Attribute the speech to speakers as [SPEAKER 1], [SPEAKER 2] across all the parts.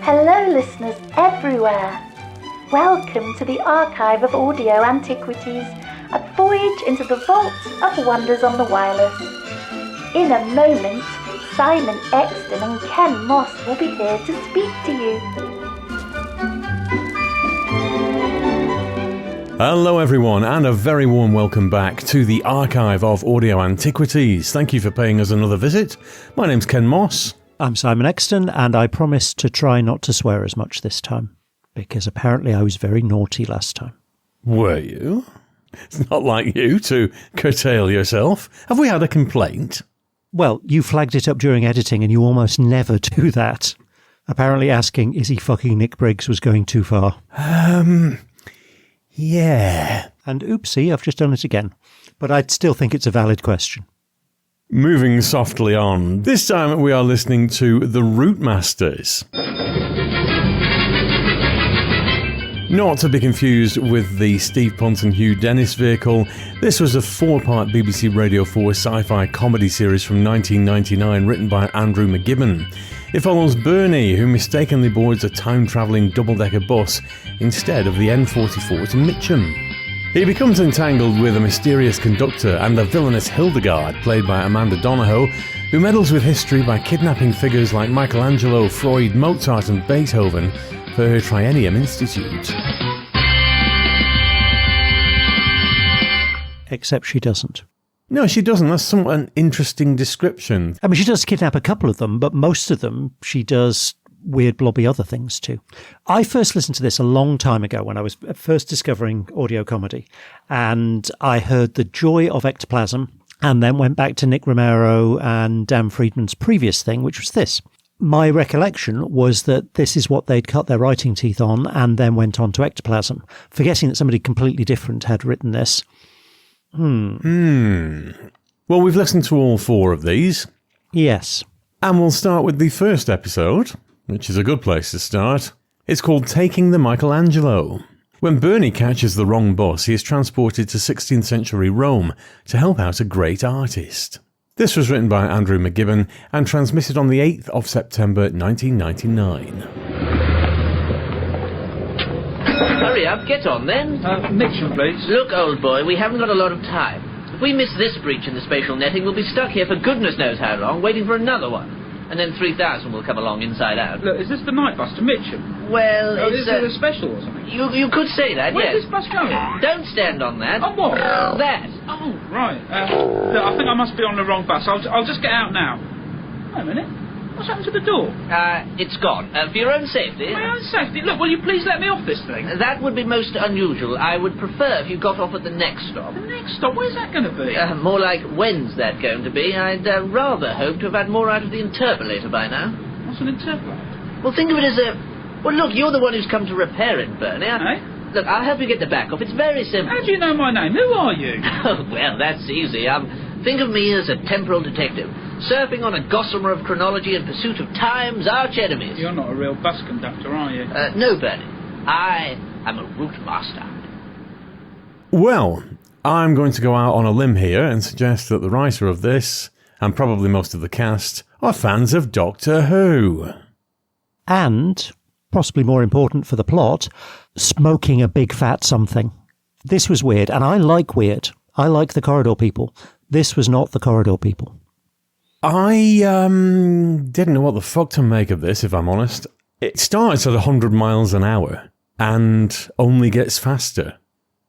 [SPEAKER 1] Hello listeners everywhere. Welcome to the Archive of Audio Antiquities, a voyage into the vault of wonders on the wireless. In a moment, Simon Exton and Ken Moss will be here to speak to you.
[SPEAKER 2] Hello everyone, and a very warm welcome back to the Archive of Audio Antiquities. Thank you for paying us another visit. My name's Ken Moss.
[SPEAKER 3] I'm Simon Exton, and I promise to try not to swear as much this time, because apparently I was very naughty last time.
[SPEAKER 2] Were you? It's not like you to curtail yourself. Have we had a complaint?
[SPEAKER 3] Well, you flagged it up during editing, and you almost never do that. Apparently asking, is he fucking Nick Briggs, was going too far.
[SPEAKER 2] Yeah.
[SPEAKER 3] And oopsie, I've just done it again. But I'd still think it's a valid question.
[SPEAKER 2] Moving softly on, this time we are listening to the Routemasters. Not to be confused with the Steve Punt and Hugh Dennis vehicle, this was a 4-part BBC Radio 4 sci-fi comedy series from 1999 written by Andrew McGibbon. It follows Bernie, who mistakenly boards a time-travelling double-decker bus instead of the N44 to Mitcham. He becomes entangled with a mysterious conductor and the villainous Hildegard, played by Amanda Donahoe, who meddles with history by kidnapping figures like Michelangelo, Freud, Mozart and Beethoven for her Triennium Institute.
[SPEAKER 3] Except she doesn't.
[SPEAKER 2] No, she doesn't. That's somewhat an interesting description.
[SPEAKER 3] I mean, she does kidnap a couple of them, but most of them she does weird blobby other things too. I first listened to this a long time ago when I was first discovering audio comedy, and I heard The Joy of Ectoplasm and then went back to Nick Romero and Dan Friedman's previous thing, which was this. My recollection was that this is what they'd cut their writing teeth on and then went on to Ectoplasm, forgetting that somebody completely different had written this.
[SPEAKER 2] Well, we've listened to all 4 of these.
[SPEAKER 3] Yes.
[SPEAKER 2] And we'll start with the first episode, which is a good place to start. It's called Taking the Michelangelo. When Bernie catches the wrong bus, he is transported to 16th century Rome to help out a great artist. This was written by Andrew McGibbon and transmitted on the 8th of September 1999.
[SPEAKER 4] Hurry up, get on then.
[SPEAKER 5] Mitcham, please.
[SPEAKER 4] Look, old boy, we haven't got a lot of time. If we miss this breach in the spatial netting, we'll be stuck here for goodness knows how long, waiting for another one. And then 3,000 will come along inside out.
[SPEAKER 5] Look, is this the night bus to Mitcham?
[SPEAKER 4] Well,
[SPEAKER 5] Is it a special or something?
[SPEAKER 4] You could say that,
[SPEAKER 5] Where's
[SPEAKER 4] yes.
[SPEAKER 5] this bus going?
[SPEAKER 4] Don't stand on that.
[SPEAKER 5] On what?
[SPEAKER 4] That.
[SPEAKER 5] Oh, right. Look, I think I must be on the wrong bus. I'll just get out now. Wait a minute. What's happened to the door?
[SPEAKER 4] It's gone. For your own safety.
[SPEAKER 5] My own safety? Look, will you please let me off this thing?
[SPEAKER 4] That would be most unusual. I would prefer if you got off at the next stop.
[SPEAKER 5] The next stop? Where's that going to be?
[SPEAKER 4] More like, when's that going to be? I'd rather hope to have had more out of the interpolator by now.
[SPEAKER 5] What's an interpolator?
[SPEAKER 4] Well, think of it as a... Well, look, you're the one who's come to repair it, Bernie. Look, I'll help you get the back off. It's very simple.
[SPEAKER 5] How do you know my name? Who are you?
[SPEAKER 4] Oh, well, that's easy. Think of me as a temporal detective, surfing on a gossamer of chronology in pursuit of time's arch enemies.
[SPEAKER 5] You're not a real bus conductor, are you?
[SPEAKER 4] No, Bernie. I am a Routemasters.
[SPEAKER 2] Well, I'm going to go out on a limb here and suggest that the writer of this, and probably most of the cast, are fans of Doctor Who.
[SPEAKER 3] And, possibly more important for the plot, smoking a big fat something. This was weird, and I like weird. I like the Corridor People. This was not the Corridor People.
[SPEAKER 2] I didn't know what the fuck to make of this, if I'm honest. It starts at 100 miles an hour and only gets faster.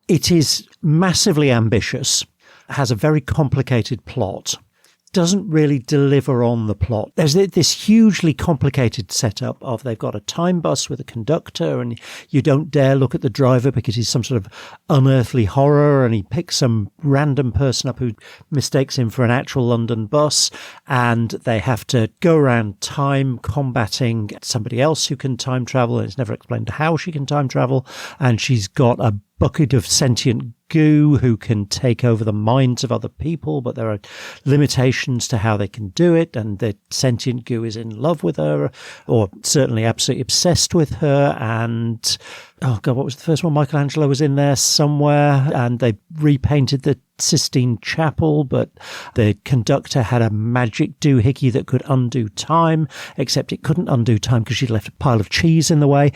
[SPEAKER 3] It is massively ambitious, has a very complicated plot, doesn't really deliver on the plot. There's this hugely complicated setup of they've got a time bus with a conductor and you don't dare look at the driver because he's some sort of unearthly horror and he picks some random person up who mistakes him for an actual London bus, and they have to go around time combating somebody else who can time travel, and it's never explained how she can time travel, and she's got a bucket of sentient goo who can take over the minds of other people, but there are limitations to how they can do it, and the sentient goo is in love with her, or certainly absolutely obsessed with her. And oh god, what was the first one? Michelangelo was in there somewhere, and they repainted the Sistine Chapel, but the conductor had a magic doohickey that could undo time, except it couldn't undo time because she'd left a pile of cheese in the way.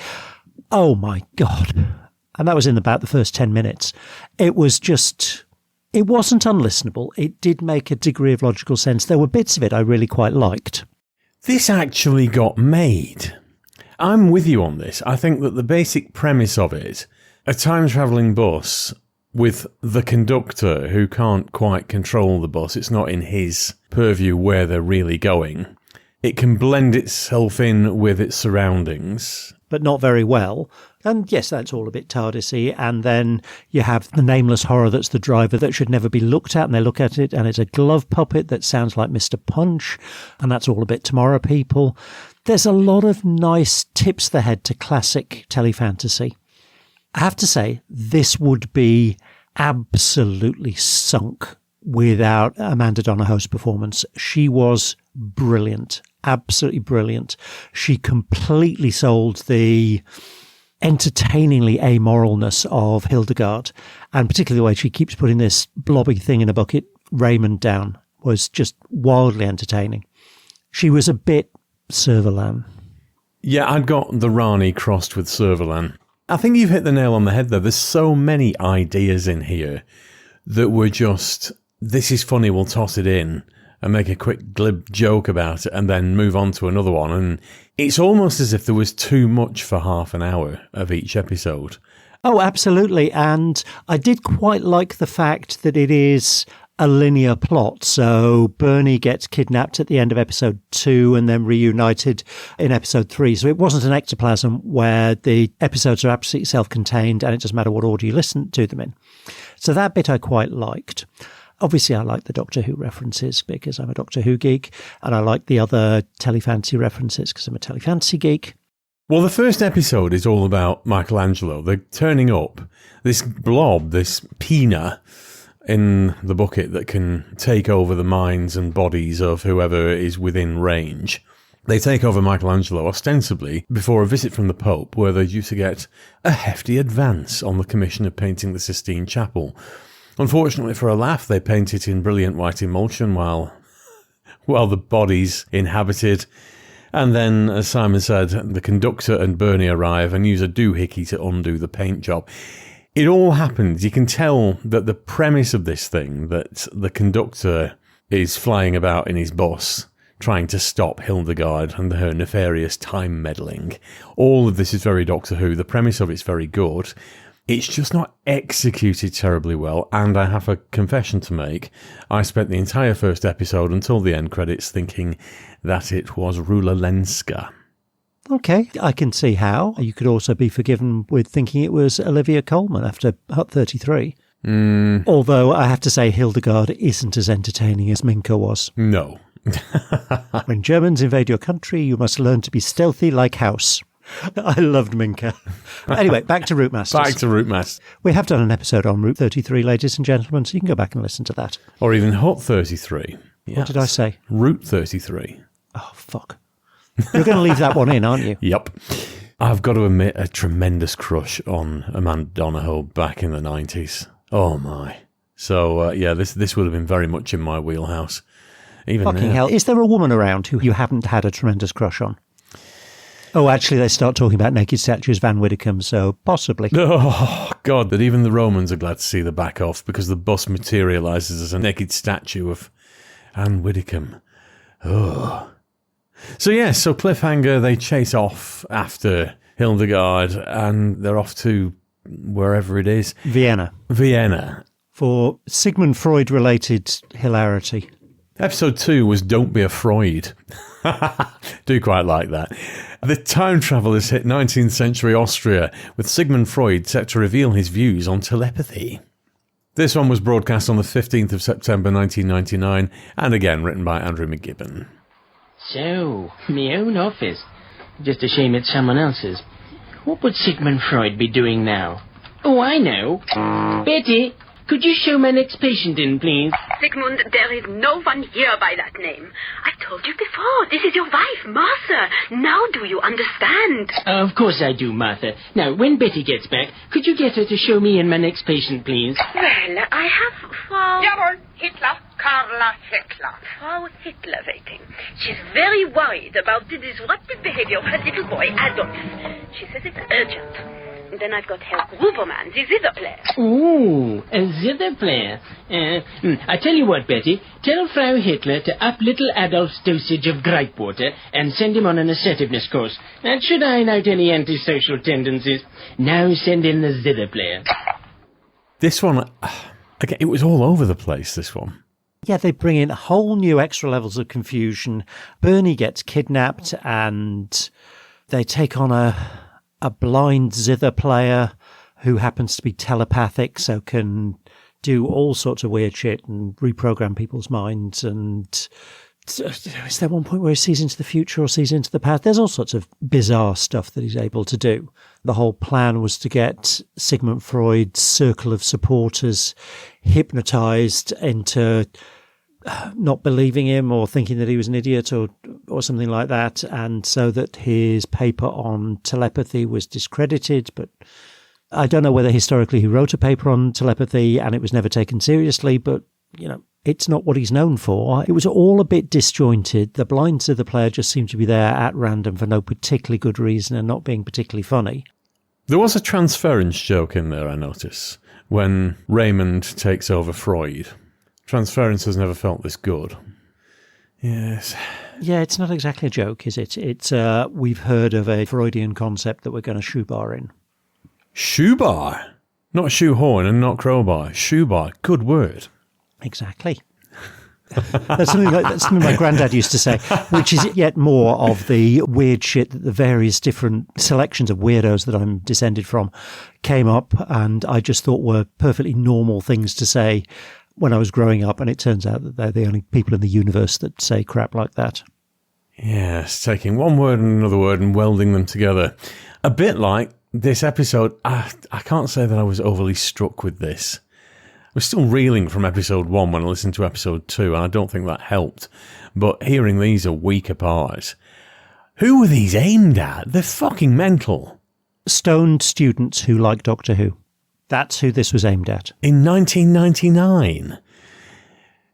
[SPEAKER 3] Oh my god. And that was in about the first 10 minutes. It was just, it wasn't unlistenable. It did make a degree of logical sense. There were bits of it I really quite liked.
[SPEAKER 2] This actually got made. I'm with you on this. I think that the basic premise of it, a time-travelling bus with the conductor who can't quite control the bus, it's not in his purview where they're really going. It can blend itself in with its surroundings.
[SPEAKER 3] But not very well. And yes, that's all a bit TARDIS-y. And then you have the nameless horror that's the driver that should never be looked at, and they look at it and it's a glove puppet that sounds like Mr. Punch, and that's all a bit Tomorrow People. There's a lot of nice tips the head to classic telefantasy. I have to say, this would be absolutely sunk without Amanda Donahoe's performance. She was brilliant, absolutely brilliant. She completely sold the entertainingly amoralness of Hildegard, and particularly the way she keeps putting this blobby thing in a bucket, Raymond, down, was just wildly entertaining. She was a bit Servalan.
[SPEAKER 2] Yeah, I'd got the Rani crossed with Servalan. I think you've hit the nail on the head there. There's so many ideas in here that were just, this is funny, we'll toss it in and make a quick glib joke about it and then move on to another one. And it's almost as if there was too much for half an hour of each episode.
[SPEAKER 3] Oh, absolutely. And I did quite like the fact that it is a linear plot. So Bernie gets kidnapped at the end of episode 2 and then reunited in episode 3. So it wasn't an ectoplasm where the episodes are absolutely self-contained and it doesn't matter what order you listen to them in. So that bit I quite liked. Obviously, I like the Doctor Who references because I'm a Doctor Who geek, and I like the other telefantasy references because I'm a telefantasy geek.
[SPEAKER 2] Well, the first episode is all about Michelangelo. They're turning up this blob, this pina in the bucket that can take over the minds and bodies of whoever is within range. They take over Michelangelo ostensibly before a visit from the Pope, where they're due to get a hefty advance on the commission of painting the Sistine Chapel. Unfortunately for a laugh, they paint it in brilliant white emulsion while the body's inhabited. And then, as Simon said, the conductor and Bernie arrive and use a doohickey to undo the paint job. It all happens. You can tell that the premise of this thing, that the conductor is flying about in his bus, trying to stop Hildegard and her nefarious time meddling. All of this is very Doctor Who. The premise of it's very good. It's just not executed terribly well, and I have a confession to make. I spent the entire first episode until the end credits thinking that it was Rula Lenska.
[SPEAKER 3] Okay, I can see how. You could also be forgiven with thinking it was Olivia Colman after Hut 33. Although I have to say Hildegard isn't as entertaining as Minka was.
[SPEAKER 2] No.
[SPEAKER 3] When Germans invade your country, you must learn to be stealthy like House. I loved Minka. Anyway, back to Routemasters.
[SPEAKER 2] Back to Routemasters.
[SPEAKER 3] We have done an episode on Route 33, ladies and gentlemen, so you can go back and listen to that.
[SPEAKER 2] Or even Hut 33. Yes.
[SPEAKER 3] What did I say?
[SPEAKER 2] Route 33.
[SPEAKER 3] Oh, fuck. You're going to leave that one in, aren't you?
[SPEAKER 2] Yep. I've got to admit, a tremendous crush on Amanda Donahoe back in the 90s. Oh, my. So, yeah, this would have been very much in my wheelhouse. Even
[SPEAKER 3] fucking
[SPEAKER 2] now.
[SPEAKER 3] hell. Is there a woman around who you haven't had a tremendous crush on? Oh, actually, they start talking about naked statues, Van Widdicombe, so possibly.
[SPEAKER 2] Oh, God, that even the Romans are glad to see the back off because the bus materialises as a naked statue of Van Widdicombe. Oh. So, yes, so cliffhanger, they chase off after Hildegard and they're off to wherever it is.
[SPEAKER 3] Vienna. For Sigmund Freud-related hilarity.
[SPEAKER 2] Episode 2 was Don't Be a Freud. Do quite like that. The time travellers hit 19th century Austria, with Sigmund Freud set to reveal his views on telepathy. This one was broadcast on the 15th of September 1999, and again written by Andrew McGibbon.
[SPEAKER 6] So, my own office. Just a shame it's someone else's. What would Sigmund Freud be doing now? Oh, I know. Betty, could you show my next patient in, please?
[SPEAKER 7] Sigmund, there is no one here by that name. I told you before, this is your wife, Martha. Now do you understand?
[SPEAKER 6] Of course I do, Martha. Now, when Betty gets back, could you get her to show me in my next patient, please?
[SPEAKER 7] Well, I have Frau...
[SPEAKER 8] Jawohl, Hitler, Carla Hitler.
[SPEAKER 7] Frau Hitler waiting. She's very worried about the disruptive behavior of her little boy, Adolf. She says it's urgent. Then I've got Herr Gruberman, the zither player.
[SPEAKER 6] Ooh, a zither player. I tell you what, Betty. Tell Frau Hitler to up little Adolf's dosage of gripe water and send him on an assertiveness course. That should iron out any antisocial tendencies. Now send in the zither player.
[SPEAKER 2] This one, again, it was all over the place, this one.
[SPEAKER 3] Yeah, they bring in whole new extra levels of confusion. Bernie gets kidnapped and they take on a blind zither player who happens to be telepathic, so can do all sorts of weird shit and reprogram people's minds. And is there one point where he sees into the future or sees into the past? There's all sorts of bizarre stuff that he's able to do. The whole plan was to get Sigmund Freud's circle of supporters hypnotized into not believing him or thinking that he was an idiot or something like that, and so that his paper on telepathy was discredited. But I don't know whether historically he wrote a paper on telepathy and it was never taken seriously, but, you know, it's not what he's known for. It was all a bit disjointed. The blind zither player just seemed to be there at random for no particularly good reason and not being particularly funny.
[SPEAKER 2] There was a transference joke in there, I notice, when Raymond takes over Freud. Transference has never felt this good. Yes. Yeah,
[SPEAKER 3] it's not exactly a joke, is it? It's we've heard of a Freudian concept that we're going to shoebar in.
[SPEAKER 2] Shoebar? Not shoehorn and not crowbar. Shoebar. Good word.
[SPEAKER 3] Exactly. That's something my granddad used to say, which is yet more of the weird shit that the various different selections of weirdos that I'm descended from came up, and I just thought were perfectly normal things to say when I was growing up, and it turns out that they're the only people in the universe that say crap like that.
[SPEAKER 2] Yes, taking one word and another word and welding them together. A bit like this episode. I can't say that I was overly struck with this. I was still reeling from episode 1 when I listened to episode 2, and I don't think that helped. But hearing these a week apart, who were these aimed at? They're fucking mental.
[SPEAKER 3] Stoned students who like Doctor Who. That's who this was aimed at.
[SPEAKER 2] In 1999.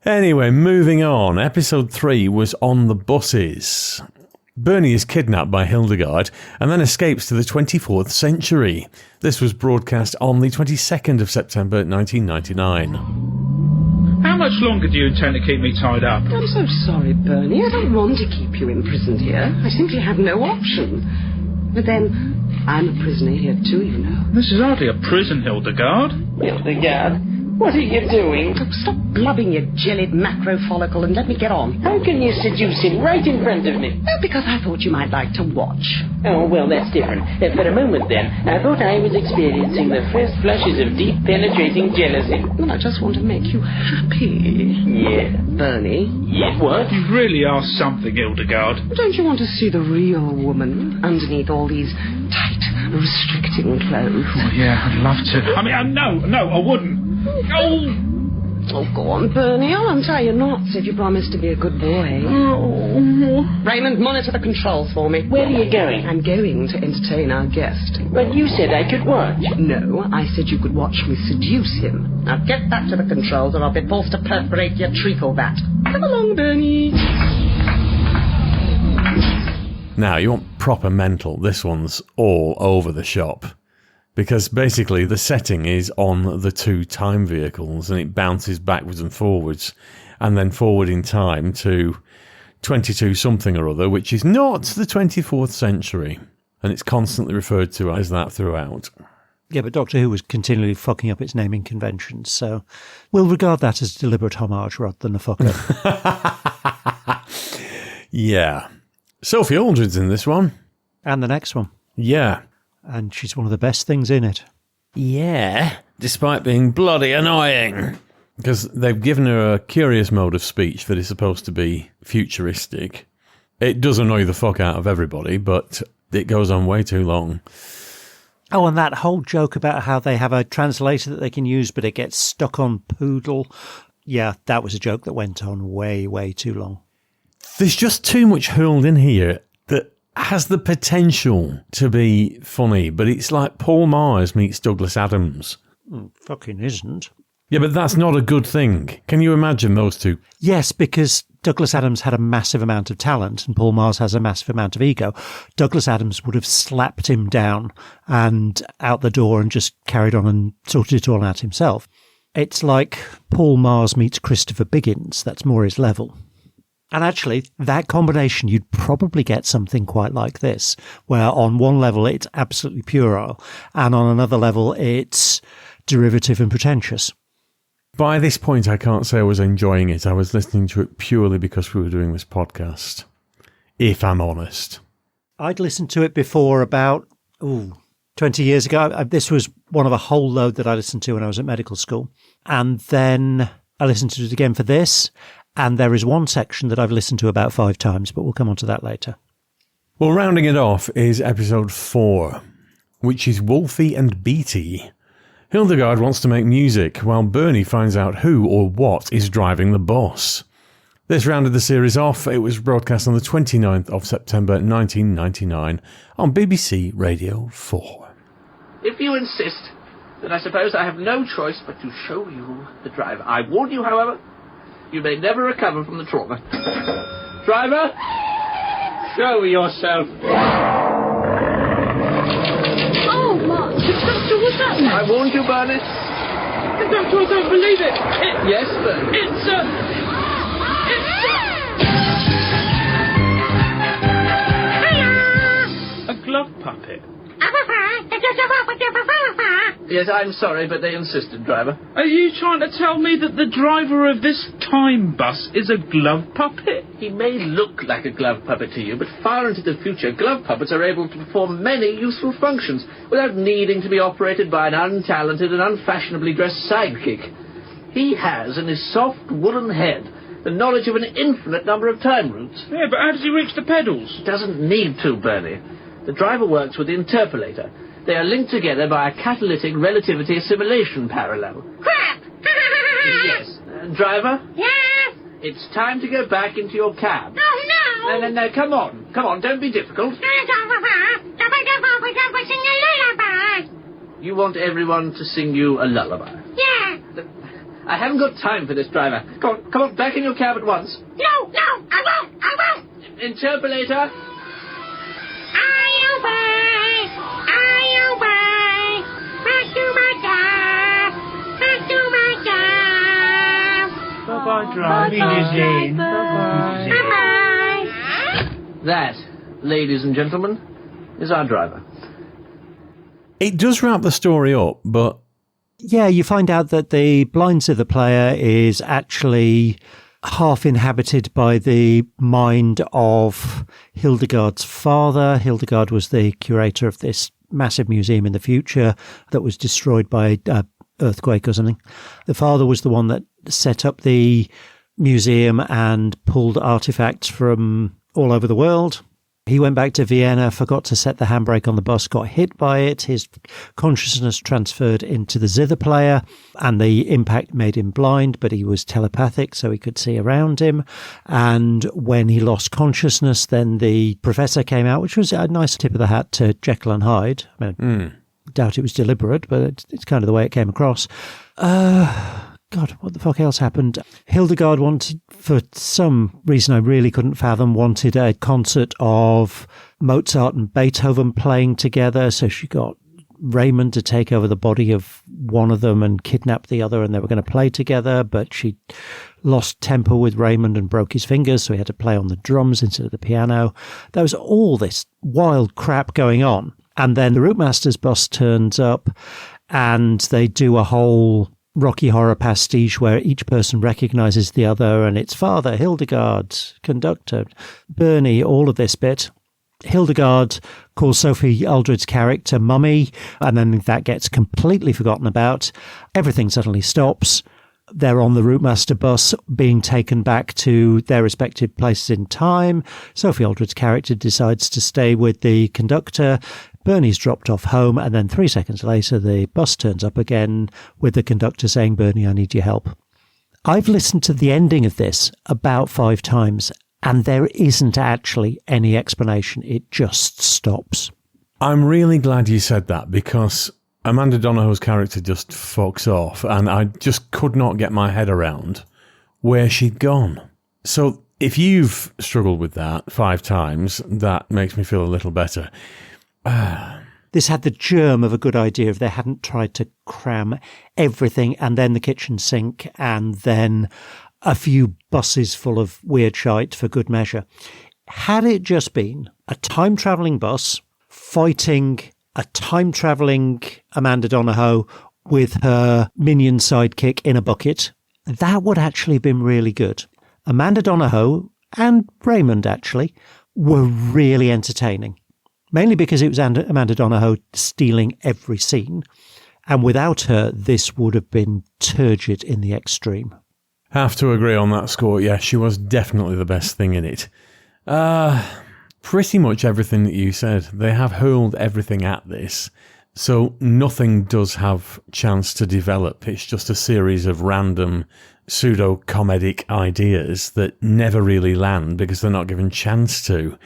[SPEAKER 2] Anyway, moving on. Episode 3 was on the buses. Bernie is kidnapped by Hildegard and then escapes to the 24th century. This was broadcast on the 22nd of September 1999.
[SPEAKER 5] How much longer do you intend to keep me tied up?
[SPEAKER 8] I'm so sorry, Bernie. I don't want to keep you imprisoned here. I simply have no option. But then, I'm a prisoner here too, you know.
[SPEAKER 5] This is hardly a prison, Hildegard.
[SPEAKER 6] Hildegard, what are you doing?
[SPEAKER 8] Oh, stop blubbing, you jellied macro follicle, and let me get on.
[SPEAKER 6] How can you seduce him right in front of me?
[SPEAKER 8] Well, because I thought you might like to watch.
[SPEAKER 6] Oh, well, that's different. For a moment, then, I thought I was experiencing the first flushes of deep, penetrating jealousy.
[SPEAKER 8] Well, I just want to make you happy.
[SPEAKER 6] Yeah.
[SPEAKER 8] Bernie?
[SPEAKER 6] Yeah, what?
[SPEAKER 5] You really are something, Hildegard.
[SPEAKER 8] Don't you want to see the real woman underneath all these tight, restricting clothes?
[SPEAKER 5] Oh, yeah, I'd love to. I mean, no, I wouldn't.
[SPEAKER 8] Oh, go on, Bernie. I'll untie your knots if you promise to be a good boy. Raymond, monitor the controls for me.
[SPEAKER 6] Where are you going?
[SPEAKER 8] I'm going to entertain our guest.
[SPEAKER 6] But you said I could watch.
[SPEAKER 8] No, I said you could watch me seduce him. Now get back to the controls or I'll be forced to perforate your treacle vat. Come along, Bernie.
[SPEAKER 2] Now, you want proper mental. This one's all over the shop. Because basically the setting is on the 2 time vehicles and it bounces backwards and forwards and then forward in time to 22 something or other, which is not the 24th century. And it's constantly referred to as that throughout.
[SPEAKER 3] Yeah, but Doctor Who was continually fucking up its naming conventions, so we'll regard that as a deliberate homage rather than a fuck up.
[SPEAKER 2] Yeah. Sophie Aldred's in this one.
[SPEAKER 3] And the next one.
[SPEAKER 2] Yeah.
[SPEAKER 3] And she's one of the best things in it.
[SPEAKER 2] Yeah, despite being bloody annoying. Because they've given her a curious mode of speech that is supposed to be futuristic. It does annoy the fuck out of everybody, but it goes on way too long.
[SPEAKER 3] Oh, and that whole joke about how they have a translator that they can use, but it gets stuck on poodle. Yeah, that was a joke that went on way, way too long.
[SPEAKER 2] There's just too much hurled in here that has the potential to be funny, but it's like Paul Mars meets Douglas Adams.
[SPEAKER 3] Fucking isn't.
[SPEAKER 2] Yeah, but that's not a good thing. Can you imagine those two?
[SPEAKER 3] Yes, because Douglas Adams had a massive amount of talent and Paul Mars has a massive amount of ego. Douglas Adams would have slapped him down and out the door and just carried on and sorted it all out himself. It's like Paul Mars meets Christopher Biggins. That's more his level. And actually, that combination, you'd probably get something quite like this, where on one level it's absolutely puerile, and on another level it's derivative and pretentious.
[SPEAKER 2] By this point, I can't say I was enjoying it. I was listening to it purely because we were doing this podcast, if I'm honest.
[SPEAKER 3] I'd listened to it before about 20 years ago. This was one of a whole load that I listened to when I was at medical school. And then I listened to it again for this. And there is one section that I've listened to about 5 times, but we'll come on to that later.
[SPEAKER 2] Well, rounding it off is episode 4, which is Wolfie and Beatty. Hildegard wants to make music, while Bernie finds out who or what is driving the bus. This rounded the series off. It was broadcast on the 29th of September 1999 on BBC Radio 4.
[SPEAKER 4] If you insist, then I suppose I have no choice but to show you the driver. I warn you, however, you may never recover from the trauma. Driver, show yourself.
[SPEAKER 7] Oh, Mark, Doctor, what's happening?
[SPEAKER 4] I warned you, Bernie.
[SPEAKER 5] Doctor, I don't believe it.
[SPEAKER 4] Yes, Bernie.
[SPEAKER 5] It's a glove puppet.
[SPEAKER 4] Yes, I'm sorry, but they insisted, driver.
[SPEAKER 5] Are you trying to tell me that the driver of this time bus is a glove puppet?
[SPEAKER 4] He may look like a glove puppet to you, but far into the future, glove puppets are able to perform many useful functions without needing to be operated by an untalented and unfashionably dressed sidekick. He has in his soft wooden head the knowledge of an infinite number of time routes.
[SPEAKER 5] Yeah, but how does he reach the pedals?
[SPEAKER 4] He doesn't need to, Bernie. The driver works with the interpolator. They are linked together by a catalytic relativity assimilation parallel.
[SPEAKER 7] Crap!
[SPEAKER 4] Yes. Driver?
[SPEAKER 7] Yes?
[SPEAKER 4] It's time to go back into your cab.
[SPEAKER 7] Oh, no!
[SPEAKER 4] No, come on. Come on, don't be difficult. You want everyone to sing you a lullaby?
[SPEAKER 7] Yeah.
[SPEAKER 4] I haven't got time for this, driver. Come on, back in your cab at once.
[SPEAKER 7] No, I won't.
[SPEAKER 4] Interpolator.
[SPEAKER 7] I obey. Back to my cab.
[SPEAKER 5] Bye-bye, driver.
[SPEAKER 7] Bye-bye.
[SPEAKER 4] That, ladies and gentlemen, is our driver.
[SPEAKER 2] It does wrap the story up, but...
[SPEAKER 3] Yeah, you find out that the blind zither player is actually half inhabited by the mind of Hildegard's father. Hildegard was the curator of this massive museum in the future that was destroyed by earthquake or something. The father was the one that set up the museum and pulled artifacts from all over the world. He went back to Vienna, forgot to set the handbrake on the bus, got hit by it. His consciousness transferred into the zither player and the impact made him blind, but he was telepathic, so he could see around him. And when he lost consciousness, then the professor came out, which was a nice tip of the hat to Jekyll and Hyde. I mean, doubt it was deliberate, but it's kind of the way it came across. God, what the fuck else happened? Hildegard wanted, for some reason I really couldn't fathom, wanted a concert of Mozart and Beethoven playing together. So she got Raymond to take over the body of one of them and kidnap the other, and they were going to play together. But she lost temper with Raymond and broke his fingers, so he had to play on the drums instead of the piano. There was all this wild crap going on. And then the Routemasters bus turns up and they do a whole Rocky Horror pastiche where each person recognises the other, and it's father, Hildegard, conductor, Bernie, all of this bit. Hildegard calls Sophie Aldred's character Mummy, and then that gets completely forgotten about. Everything suddenly stops. They're on the Routemaster bus being taken back to their respective places in time. Sophie Aldred's character decides to stay with the conductor. Bernie's dropped off home, and then 3 seconds later, the bus turns up again with the conductor saying, Bernie, I need your help. I've listened to the ending of this about 5 times, and there isn't actually any explanation. It just stops.
[SPEAKER 2] I'm really glad you said that, because Amanda Donahoe's character just fucks off, and I just could not get my head around where she'd gone. So if you've struggled with that 5 times, that makes me feel a little better.
[SPEAKER 3] This had the germ of a good idea if they hadn't tried to cram everything and then the kitchen sink and then a few buses full of weird shite for good measure. Had it just been a time-travelling bus fighting a time-travelling Amanda Donahoe with her minion sidekick in a bucket, that would actually have been really good. Amanda Donahoe, and Raymond actually, were really entertaining. Mainly because it was Amanda Donahoe stealing every scene. And without her, this would have been turgid in the extreme.
[SPEAKER 2] Have to agree on that score. Yeah, she was definitely the best thing in it. Pretty much everything that you said. They have hurled everything at this. So nothing does have chance to develop. It's just a series of random pseudo-comedic ideas that never really land because they're not given chance to.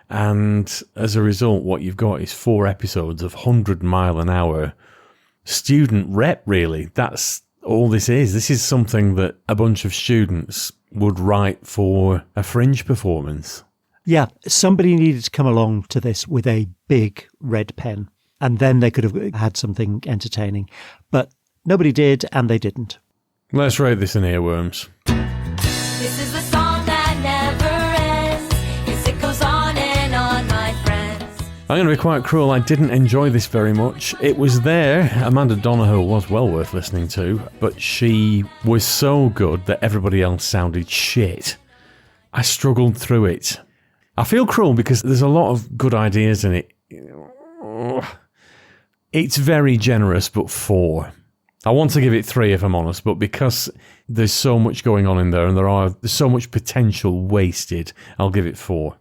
[SPEAKER 2] And as a result, what you've got is 4 episodes of 100-mile-an-hour student rep, really. That's all this is. This is something that a bunch of students would write for a fringe performance.
[SPEAKER 3] Yeah, somebody needed to come along to this with a big red pen, and then they could have had something entertaining. But nobody did, and they didn't.
[SPEAKER 2] Let's rate this in earworms.
[SPEAKER 9] This is the song that never ends. Yes, it goes on and on, my friends.
[SPEAKER 2] I'm going to be quite cruel. I didn't enjoy this very much. It was there. Amanda Donahoe was well worth listening to, but she was so good that everybody else sounded shit. I struggled through it. I feel cruel because there's a lot of good ideas in it. It's very generous, but 4. I want to give it 3 if I'm honest, but because there's so much going on in there and there's so much potential wasted, I'll give it 4.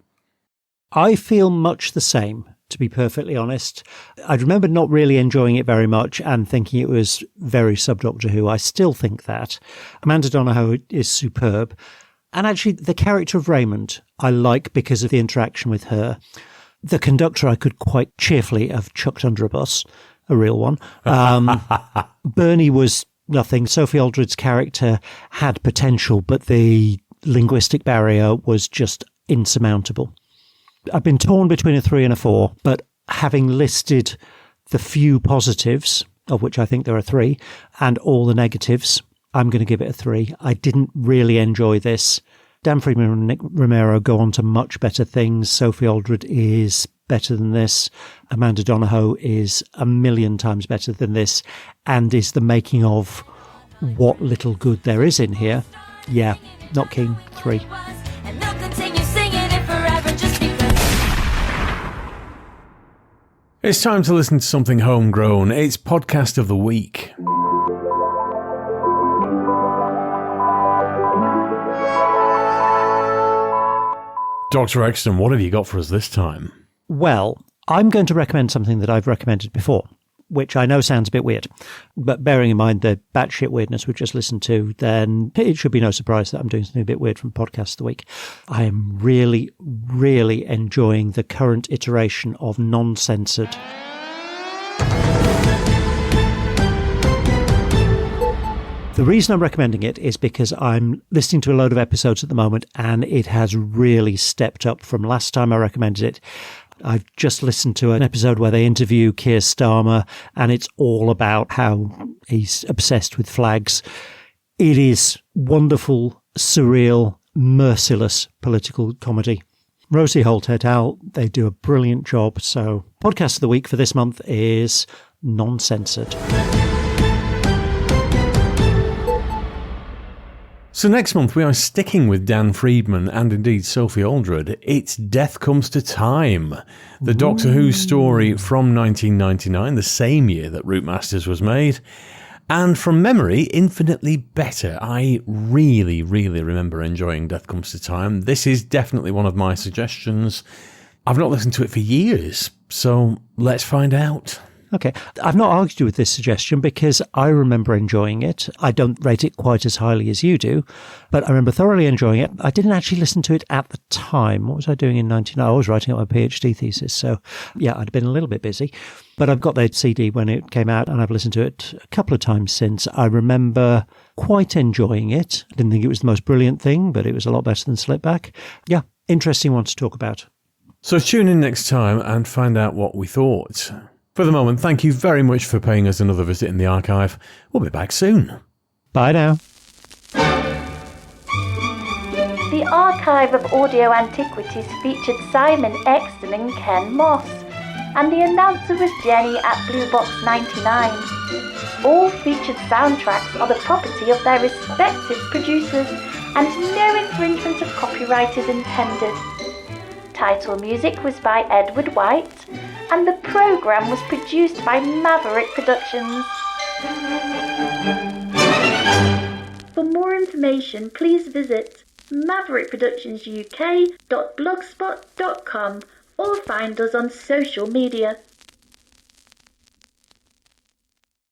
[SPEAKER 3] I feel much the same, to be perfectly honest. I remember not really enjoying it very much and thinking it was very sub-Doctor Who. I still think that. Amanda Donahoe is superb. And actually, the character of Raymond I like because of the interaction with her. The conductor I could quite cheerfully have chucked under a bus, a real one. Bernie was nothing. Sophie Aldred's character had potential, but the linguistic barrier was just insurmountable. I've been torn between a 3 and a 4, but having listed the few positives, of which I think there are 3, and all the negatives, I'm going to give it a 3. I didn't really enjoy this. Dan Friedman and Nick Romero go on to much better things. Sophie Aldred is better than this. Amanda Donahoe is a million times better than this and is the making of what little good there is in here. Yeah, not keen. 3.
[SPEAKER 9] And they'll continue singing it forever just because.
[SPEAKER 2] It's time to listen to something homegrown. It's Podcast of the Week. Dr. Exton, what have you got for us this time?
[SPEAKER 3] Well, I'm going to recommend something that I've recommended before, which I know sounds a bit weird. But bearing in mind the batshit weirdness we've just listened to, then it should be no surprise that I'm doing something a bit weird from Podcast of the Week. I am really, really enjoying the current iteration of non-censored. The reason I'm recommending it is because I'm listening to a load of episodes at the moment and it has really stepped up from last time I recommended it. I've just listened to an episode where they interview Keir Starmer and it's all about how he's obsessed with flags. It is wonderful, surreal, merciless political comedy. Rosie Holt et al., they do a brilliant job. So Podcast of the Week for this month is Non-Censored.
[SPEAKER 2] So next month we are sticking with Dan Friedman and indeed Sophie Aldred. It's Death Comes to Time, the Doctor Who story from 1999, the same year that Routemasters was made. And from memory, infinitely better. I really, really remember enjoying Death Comes to Time. This is definitely one of my suggestions. I've not listened to it for years, so let's find out.
[SPEAKER 3] Okay. I've not argued with this suggestion because I remember enjoying it. I don't rate it quite as highly as you do, but I remember thoroughly enjoying it. I didn't actually listen to it at the time. What was I doing in 1999? I was writing up my PhD thesis. So, yeah, I'd been a little bit busy. But I've got the CD when it came out and I've listened to it a couple of times since. I remember quite enjoying it. I didn't think it was the most brilliant thing, but it was a lot better than Slipback. Yeah, interesting one to talk about.
[SPEAKER 2] So tune in next time and find out what we thought. For the moment, thank you very much for paying us another visit in the archive. We'll be back soon.
[SPEAKER 3] Bye now.
[SPEAKER 1] The Archive of Audio Antiquities featured Simon Exton and Ken Moss, and the announcer was Jenny at Blue Box 99. All featured soundtracks are the property of their respective producers, and no infringement of copyright is intended. Title music was by Edward White, and the programme was produced by Maverick Productions. For more information, please visit maverickproductionsuk.blogspot.com or find us on social media.